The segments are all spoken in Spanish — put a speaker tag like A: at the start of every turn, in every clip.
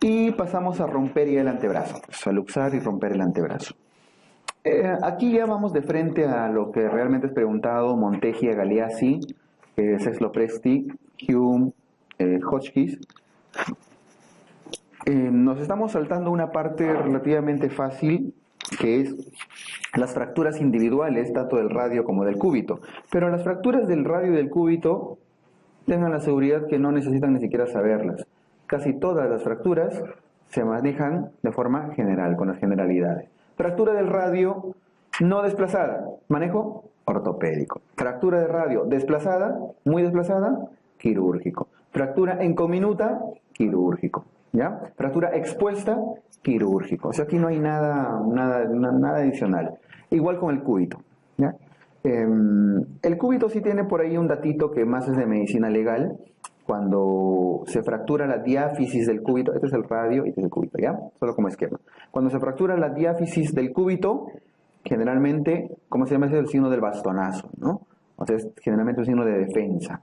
A: Y pasamos a romper ya el antebrazo, pues, a luxar y romper el antebrazo. Aquí ya vamos de frente a lo que realmente es preguntado Monteggia, Galeazzi, Sexlopresti, Hume, Hotchkiss. Nos estamos saltando una parte relativamente fácil, que es las fracturas individuales, tanto del radio como del cúbito. Pero las fracturas del radio y del cúbito, tengan la seguridad que no necesitan ni siquiera saberlas. Casi todas las fracturas se manejan de forma general, con las generalidades. Fractura del radio no desplazada, manejo ortopédico. Fractura de radio desplazada, muy desplazada, quirúrgico. Fractura encominuta, quirúrgico. ¿Ya? Fractura expuesta, quirúrgico. O sea, aquí no hay nada adicional. Igual con el cúbito. ¿Ya? El cúbito sí tiene por ahí un datito que más es de medicina legal. Cuando se fractura la diáfisis del cúbito, este es el radio y este es el cúbito, ¿ya? Solo como esquema. Cuando se fractura la diáfisis del cúbito, generalmente, ¿cómo se llama? Es el signo del bastonazo, ¿no? O sea, es generalmente un signo de defensa.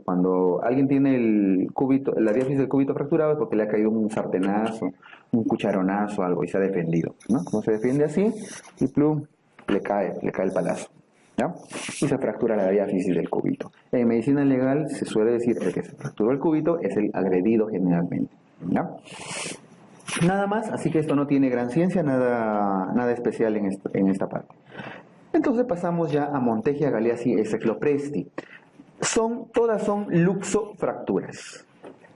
A: Cuando alguien tiene el cúbito, la diáfisis del cúbito fracturado es porque le ha caído un sartenazo, un cucharonazo, algo, y se ha defendido, ¿no? Como se defiende así, y plum, le cae el palazo, ¿ya? Y se fractura la diáfisis del cúbito. En medicina legal se suele decir el que se fracturó el cúbito es el agredido generalmente, ¿ya? Nada más, así que esto no tiene gran ciencia, nada especial en esta parte. Entonces pasamos ya a Monteggia, Galeazzi y Sexlopresti. Todas son luxofracturas.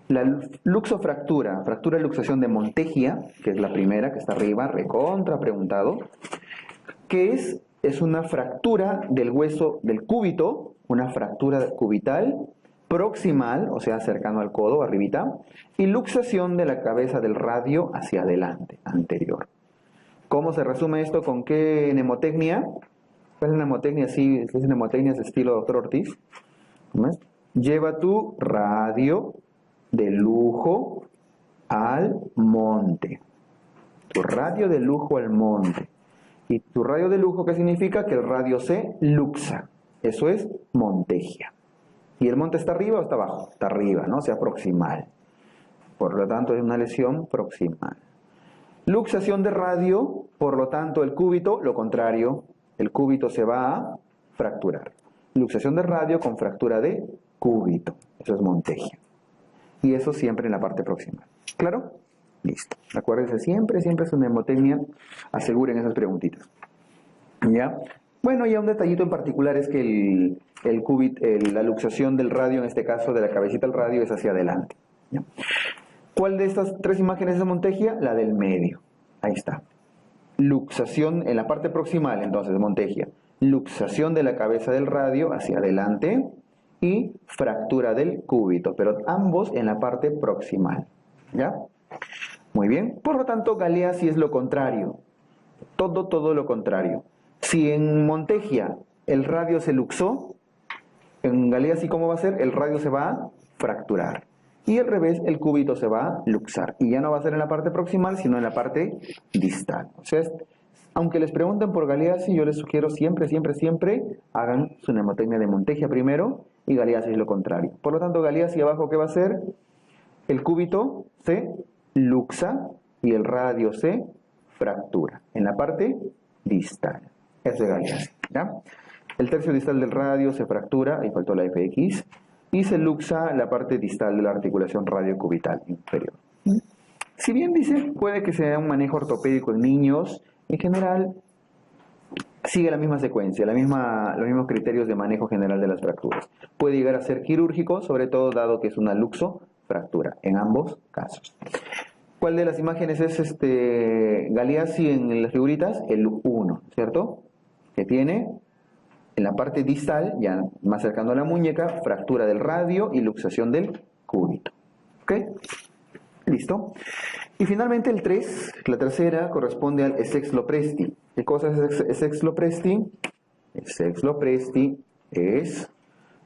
A: La luxofractura, fractura de luxación de Monteggia, que es la primera que está arriba, recontra preguntado, que es una fractura del hueso del cúbito, una fractura cubital proximal, o sea, cercano al codo, arribita, y luxación de la cabeza del radio hacia adelante, anterior. ¿Cómo se resume esto? ¿Con qué mnemotecnia? ¿Cuál es la mnemotecnia? Sí, es mnemotecnia de estilo Dr. Ortiz. Lleva tu radio de lujo al monte. Tu radio de lujo al monte. ¿Y tu radio de lujo qué significa? Que el radio se luxa. Eso es Monteggia. ¿Y el monte está arriba o está abajo? Está arriba, ¿no? O sea, proximal. Por lo tanto, es una lesión proximal. Luxación de radio, por lo tanto, el cúbito, lo contrario. El cúbito se va a fracturar. Luxación de radio con fractura de cúbito. Eso es Monteggia. Y eso siempre en la parte proximal. ¿Claro? Listo. Acuérdense, siempre su mnemotecnia. Aseguren esas preguntitas. ¿Ya? Bueno, ya un detallito en particular es que la luxación del radio, en este caso de la cabecita al radio, es hacia adelante. ¿Ya? ¿Cuál de estas tres imágenes es Monteggia? La del medio. Ahí está. Luxación en la parte proximal, entonces, Monteggia. Luxación de la cabeza del radio hacia adelante y fractura del cúbito, pero ambos en la parte proximal. ¿Ya? Muy bien. Por lo tanto, Galeazzi es lo contrario. Todo lo contrario. Si en Monteggia el radio se luxó, en Galeazzi, ¿cómo va a ser? El radio se va a fracturar. Y al revés, el cúbito se va a luxar. Y ya no va a ser en la parte proximal, sino en la parte distal. O sea, aunque les pregunten por Galeazzi, yo les sugiero siempre hagan su mnemotecnia de Monteggia primero y Galeazzi es lo contrario. Por lo tanto, Galeazzi abajo, ¿qué va a hacer? El cúbito se luxa y el radio se fractura en la parte distal. Eso es Galeazzi, ¿ya? El tercio distal del radio se fractura, ahí faltó la FX, y se luxa la parte distal de la articulación radiocubital inferior. Si bien dice, puede que sea un manejo ortopédico en niños, en general sigue la misma secuencia, los mismos criterios de manejo general de las fracturas. Puede llegar a ser quirúrgico, sobre todo dado que es una luxofractura, en ambos casos. ¿Cuál de las imágenes es Galeazzi en las figuritas? El 1, ¿cierto? Que tiene en la parte distal, ya más cercano a la muñeca, fractura del radio y luxación del cúbito. ¿Ok? Listo. Y finalmente el 3, la tercera, corresponde al Sexlopresti. ¿Qué cosa es Sexlopresti? Sexlopresti es,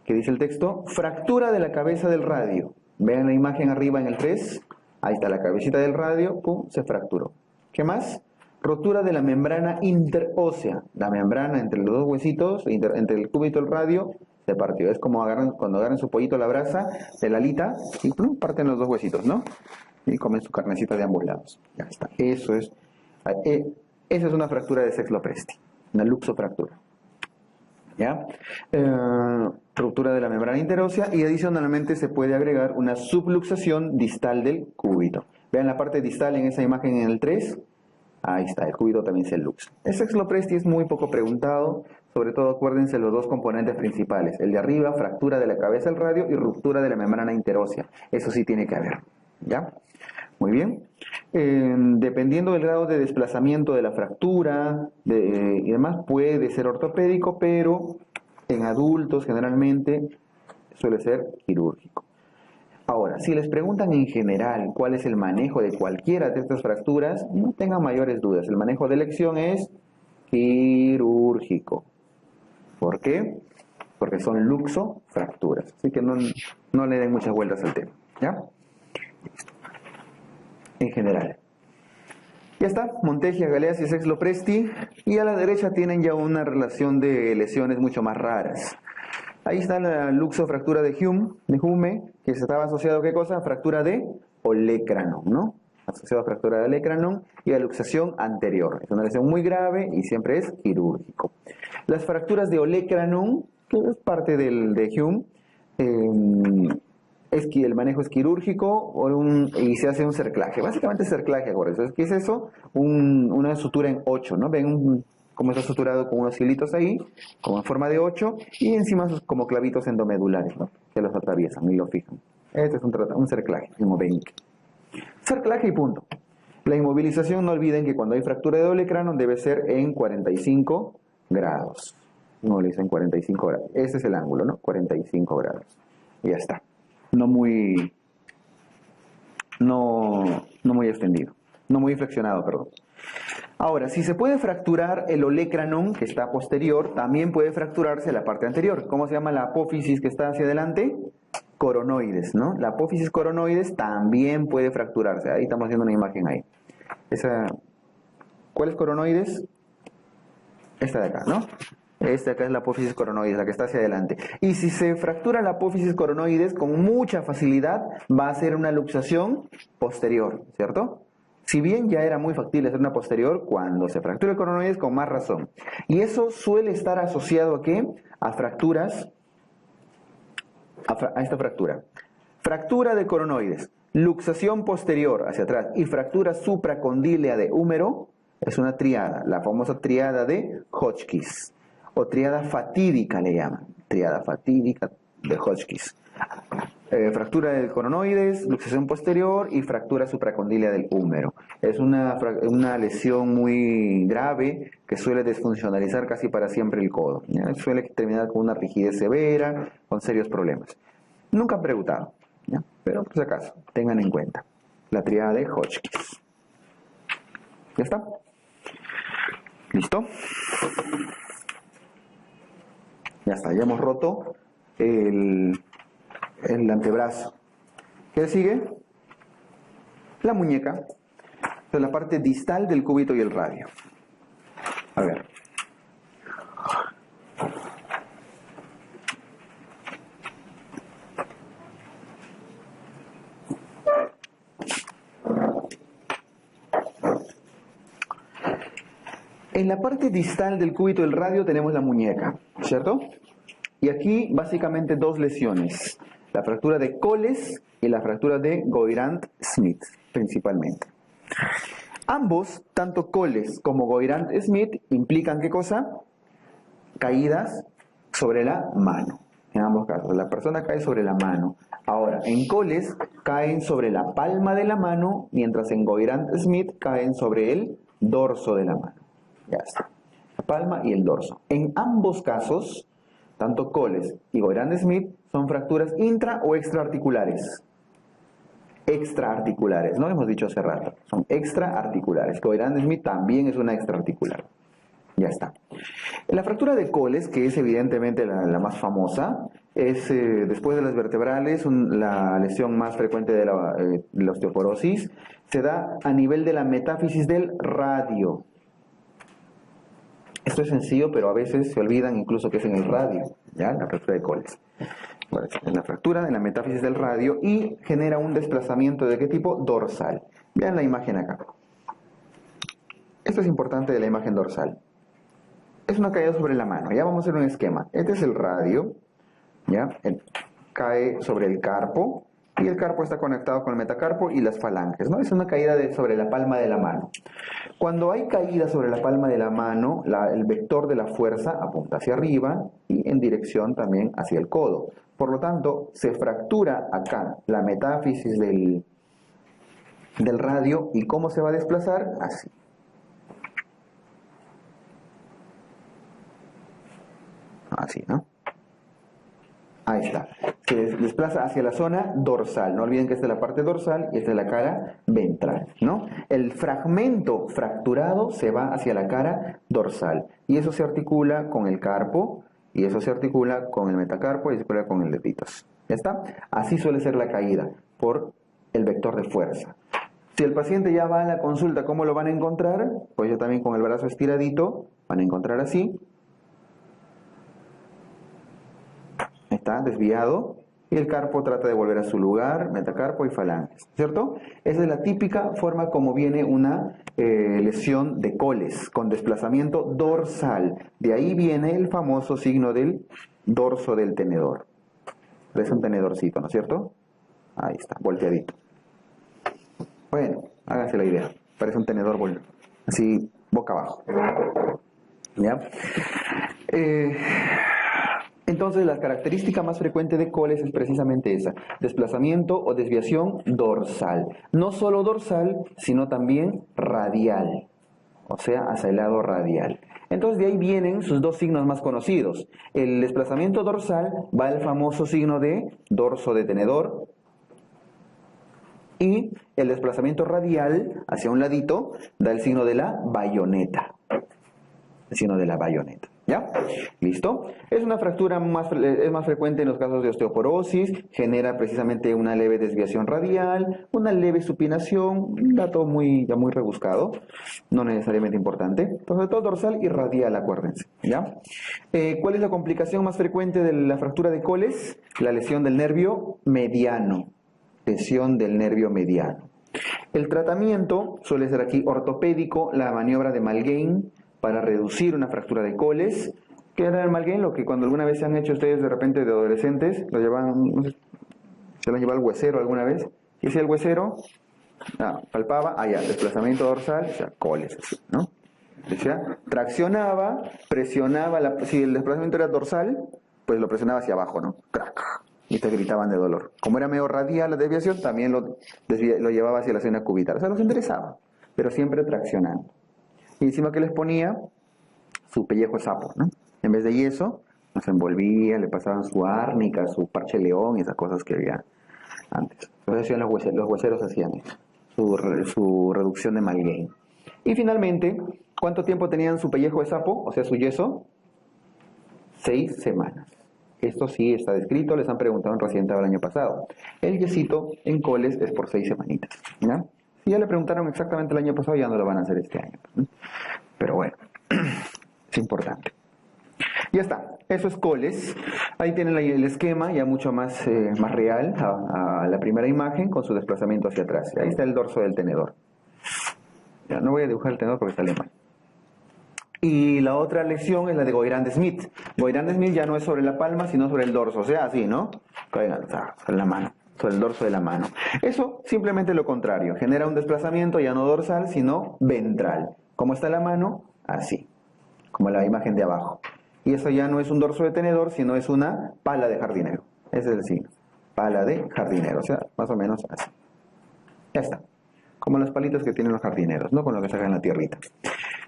A: ¿qué dice el texto? Fractura de la cabeza del radio. Vean la imagen arriba en el 3. Ahí está la cabecita del radio, pum, se fracturó. ¿Qué más? Rotura de la membrana interósea. La membrana entre los dos huesitos, entre el cúbito y el radio, se partió. Es como cuando agarran su pollito a la brasa de la alita y plum, parten los dos huesitos, ¿no? y comen su carnecita de ambos lados. Ya está. Esa es una fractura de Sexlopresti, una luxofractura. ¿Ya? Ruptura de la membrana interósea, y adicionalmente se puede agregar una subluxación distal del cúbito. Vean la parte distal en esa imagen en el 3. Ahí está, el cúbito también se luxa. El Sexlopresti es muy poco preguntado, sobre todo acuérdense los dos componentes principales. El de arriba, fractura de la cabeza del radio, y ruptura de la membrana interósea. Eso sí tiene que haber. ¿Ya? Muy bien. Dependiendo del grado de desplazamiento de la fractura y demás, puede ser ortopédico, pero en adultos generalmente suele ser quirúrgico. Ahora, si les preguntan en general cuál es el manejo de cualquiera de estas fracturas, no tengan mayores dudas. El manejo de elección es quirúrgico. ¿Por qué? Porque son luxofracturas. Así que no le den muchas vueltas al tema. ¿Ya? En general. Ya está, Monteggia, Galeazzi y Sexlopresti, y a la derecha tienen ya una relación de lesiones mucho más raras. Ahí está la luxofractura de Hume, que se estaba asociado a ¿qué cosa? Fractura de olecranon, ¿no? Asociado a fractura de olecranon y a luxación anterior. Es una lesión muy grave y siempre es quirúrgico. Las fracturas de olecranon, que es parte de Hume, es que el manejo es quirúrgico y se hace un cerclaje. Básicamente cerclaje, por eso. ¿Qué es eso? Una sutura en 8, ¿no? Ven cómo está suturado con unos hilitos ahí, como en forma de 8, y encima como clavitos endomedulares, ¿no? Que los atraviesan y lo fijan. Este es un cerclaje, como ven. Cerclaje y punto. La inmovilización, no olviden que cuando hay fractura de doble cráneo debe ser en 45 grados. No le dicen 45 grados. Ese es el ángulo, ¿no? 45 grados. Y ya está. No muy extendido. No muy flexionado, perdón. Ahora, si se puede fracturar el olecranon, que está posterior, también puede fracturarse la parte anterior. ¿Cómo se llama la apófisis que está hacia adelante? Coronoides, ¿no? La apófisis coronoides también puede fracturarse. Ahí estamos viendo una imagen ahí. ¿Cuál es coronoides? Esta de acá, ¿no? Esta de acá es la apófisis coronoides, la que está hacia adelante. Y si se fractura la apófisis coronoides, con mucha facilidad va a ser una luxación posterior, ¿cierto? Si bien ya era muy factible hacer una posterior, cuando se fractura el coronoides, con más razón. Y eso suele estar asociado ¿a qué? A fracturas, a esta fractura. Fractura de coronoides, luxación posterior hacia atrás y fractura supracondílea de húmero, es una triada, la famosa triada de Hotchkiss, o triada fatídica le llaman, triada fatídica de Hotchkiss. Fractura del coronoides, luxación posterior y fractura supracondílea del húmero. Es una lesión muy grave que suele desfuncionalizar casi para siempre el codo. ¿Ya? Suele terminar con una rigidez severa, con serios problemas. Nunca han preguntado, ¿ya? Pero por si acaso, tengan en cuenta la triada de Hotchkiss. ¿Ya está? ¿Listo? Ya está, ya hemos roto el antebrazo. ¿Qué sigue? La muñeca, de la parte distal del cúbito y el radio. A ver. En la parte distal del cúbito y el radio tenemos la muñeca, ¿cierto? Y aquí básicamente dos lesiones. La fractura de Coles y la fractura de Goyrand-Smith, principalmente. Ambos, tanto Coles como Goyrand-Smith, implican ¿qué cosa? Caídas sobre la mano. En ambos casos, la persona cae sobre la mano. Ahora, en Coles caen sobre la palma de la mano, mientras en Goyrand-Smith caen sobre el dorso de la mano. Ya está. La palma y el dorso. En ambos casos, tanto Coles y Goyrand-Smith son fracturas intra o extraarticulares. Extraarticulares, no lo hemos dicho hace rato, son extraarticulares. Goyrand-Smith también es una extraarticular. Ya está. La fractura de Coles, que es evidentemente la más famosa, es después de las vertebrales, la lesión más frecuente de la osteoporosis, se da a nivel de la metáfisis del radio. Esto es sencillo, pero a veces se olvidan incluso que es en el radio, ¿ya? La fractura de Coles. Bueno, es la fractura en la metáfisis del radio y genera un desplazamiento ¿de qué tipo? Dorsal. Vean la imagen acá. Esto es importante de la imagen dorsal. Es una caída sobre la mano. Ya vamos a hacer un esquema. Este es el radio, ¿ya? Cae sobre el carpo y el carpo está conectado con el metacarpo y las falanges, ¿no? Es una caída sobre la palma de la mano. Cuando hay caída sobre la palma de la mano, el vector de la fuerza apunta hacia arriba y en dirección también hacia el codo. Por lo tanto, se fractura acá la metáfisis del radio. ¿Y cómo se va a desplazar? Así. Así, ¿no? Ahí está. Se desplaza hacia la zona dorsal. No olviden que esta es la parte dorsal y esta es la cara ventral, ¿no? El fragmento fracturado se va hacia la cara dorsal. Y eso se articula con el carpo, y eso se articula con el metacarpo y se articula con el lepitos. ¿Ya está? Así suele ser la caída, por el vector de fuerza. Si el paciente ya va a la consulta, ¿cómo lo van a encontrar? Pues ya también con el brazo estiradito, van a encontrar así. Está desviado y el carpo trata de volver a su lugar, metacarpo y falanges, ¿cierto? Esa es la típica forma como viene una lesión de Coles, con desplazamiento dorsal. De ahí viene el famoso signo del dorso del tenedor. Es un tenedorcito, ¿no es cierto? Ahí está, volteadito. Bueno, háganse la idea. Parece un tenedor así, boca abajo. ¿Ya? Entonces, la característica más frecuente de Coles es precisamente esa, desplazamiento o desviación dorsal. No solo dorsal, sino también radial, o sea, hacia el lado radial. Entonces, de ahí vienen sus dos signos más conocidos. El desplazamiento dorsal va al famoso signo de dorso de tenedor, y el desplazamiento radial hacia un ladito da el signo de la bayoneta. El signo de la bayoneta. ¿Ya? ¿Listo? Es una fractura es más frecuente en los casos de osteoporosis, genera precisamente una leve desviación radial, una leve supinación, un dato ya muy rebuscado, no necesariamente importante, pero sobre todo dorsal y radial, acuérdense. ¿Ya? ¿Cuál es la complicación más frecuente de la fractura de Coles? La lesión del nervio mediano. Lesión del nervio mediano. El tratamiento suele ser aquí ortopédico, la maniobra de Malgame, para reducir una fractura de Coles. ¿Qué era el Malgame? Lo que cuando alguna vez se han hecho ustedes de repente de adolescentes, lo llevan, no sé, se lo han llevado al huesero alguna vez, y si el huesero palpaba, ya, desplazamiento dorsal, o sea, Coles, ¿no? O sea, traccionaba, presionaba, si el desplazamiento era dorsal, pues lo presionaba hacia abajo, ¿no? Crack. Y te gritaban de dolor. Como era medio radial la desviación, también lo llevaba hacia la zona cubital. O sea, los enderezaba, pero siempre traccionando. Y encima que les ponía su pellejo de sapo, ¿no? En vez de yeso, nos envolvía, le pasaban su árnica, su parche león y esas cosas que había antes. Entonces hacían los hueseros hacían eso, su reducción de Malgame. Y finalmente, ¿cuánto tiempo tenían su pellejo de sapo, o sea, su yeso? 6 semanas. Esto sí está descrito, les han preguntado en reciente el año pasado. El yesito en Coles es por 6 semanitas, ¿ya? Si ya le preguntaron exactamente el año pasado, ya no lo van a hacer este año. Pero bueno, es importante. Ya está, eso es Coles. Ahí tienen el esquema, ya mucho más real, a la primera imagen, con su desplazamiento hacia atrás. Ahí está el dorso del tenedor. Ya, no voy a dibujar el tenedor porque sale mal. Y la otra lesión es la de Goyrand-Smith. Goyrand-Smith ya no es sobre la palma, sino sobre el dorso. O sea, así, ¿no? Sobre la mano, sobre el dorso de la mano. Eso simplemente lo contrario. Genera un desplazamiento ya no dorsal, sino ventral. ¿Cómo está la mano? Así, como la imagen de abajo. Y eso ya no es un dorso de tenedor, sino es una pala de jardinero. Ese es el signo. Pala de jardinero. O sea, más o menos así. Ya está. Como las palitas que tienen los jardineros, ¿no? Con lo que sacan la tierrita.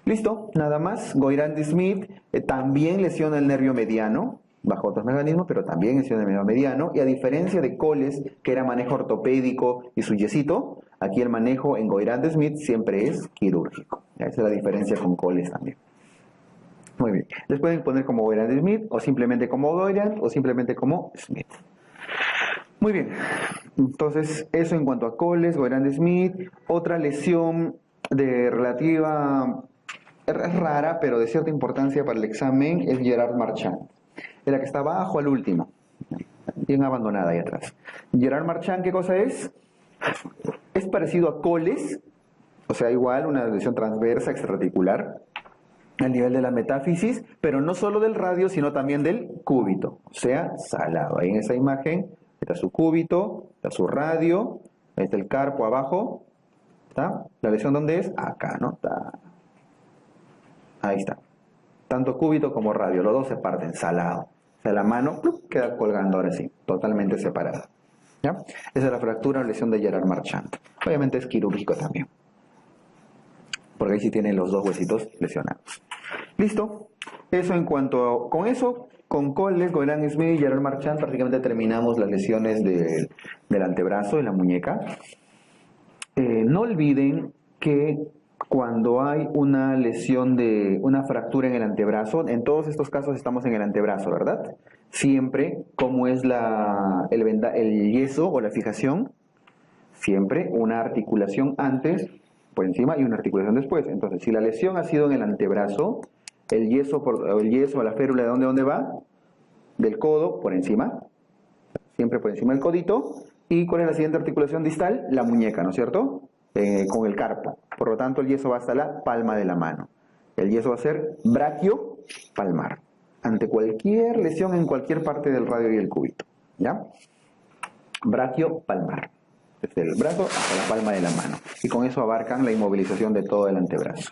A: Listo, nada más. Goyrand-Smith también lesiona el nervio mediano, bajo otros mecanismos, pero también lesiona el nervio mediano. Y a diferencia de Coles, que era manejo ortopédico y su yesito, aquí el manejo en Goyrand-Smith siempre es quirúrgico. Esa es la diferencia con Coles también. Muy bien. Les pueden poner como Goyrand-Smith, o simplemente como Goyrand, o simplemente como Smith. Muy bien. Entonces, eso en cuanto a Coles, Goyrand-Smith. Otra lesión de relativa... es rara, pero de cierta importancia para el examen, es Gerard Marchand. Es la que está abajo al último. bien abandonada ahí atrás. Gerard Marchand, ¿qué cosa es? Es parecido a Coles, o sea, igual una lesión transversa extrarticular al nivel de la metáfisis, pero no solo del radio, sino también del cúbito, o sea, salado. Ahí en esa imagen está su cúbito, está su radio, ahí está el carpo abajo, ¿está? ¿La lesión dónde es? Acá, ¿no? Está. Ahí está. Tanto cúbito como radio, los dos se parten, salado. O sea, la mano queda colgando ahora sí, totalmente separada. ¿Ya? Esa es la fractura o lesión de Gerard Marchand. Obviamente es quirúrgico también, porque ahí sí tienen los dos huesitos lesionados. ¿Listo? Eso en cuanto a, con eso, con Coles, Goilan Smith y Gerard Marchand prácticamente terminamos las lesiones del antebrazo, de la muñeca. No olviden que cuando hay una lesión de una fractura en el antebrazo, en todos estos casos estamos en el antebrazo, ¿verdad? Siempre, como es el yeso o la fijación, siempre una articulación antes, por encima, y una articulación después. Entonces, si la lesión ha sido en el antebrazo, el yeso o la férula, ¿de dónde va? Del codo, por encima, siempre por encima del codito. ¿Y cuál es la siguiente articulación distal? La muñeca, ¿no es cierto? Con el carpo. Por lo tanto, el yeso va hasta la palma de la mano. El yeso va a ser braquio-palmar. Ante cualquier lesión en cualquier parte del radio y el cúbito. ¿Ya? Braquio-palmar. Desde el brazo hasta la palma de la mano. Y con eso abarcan la inmovilización de todo el antebrazo.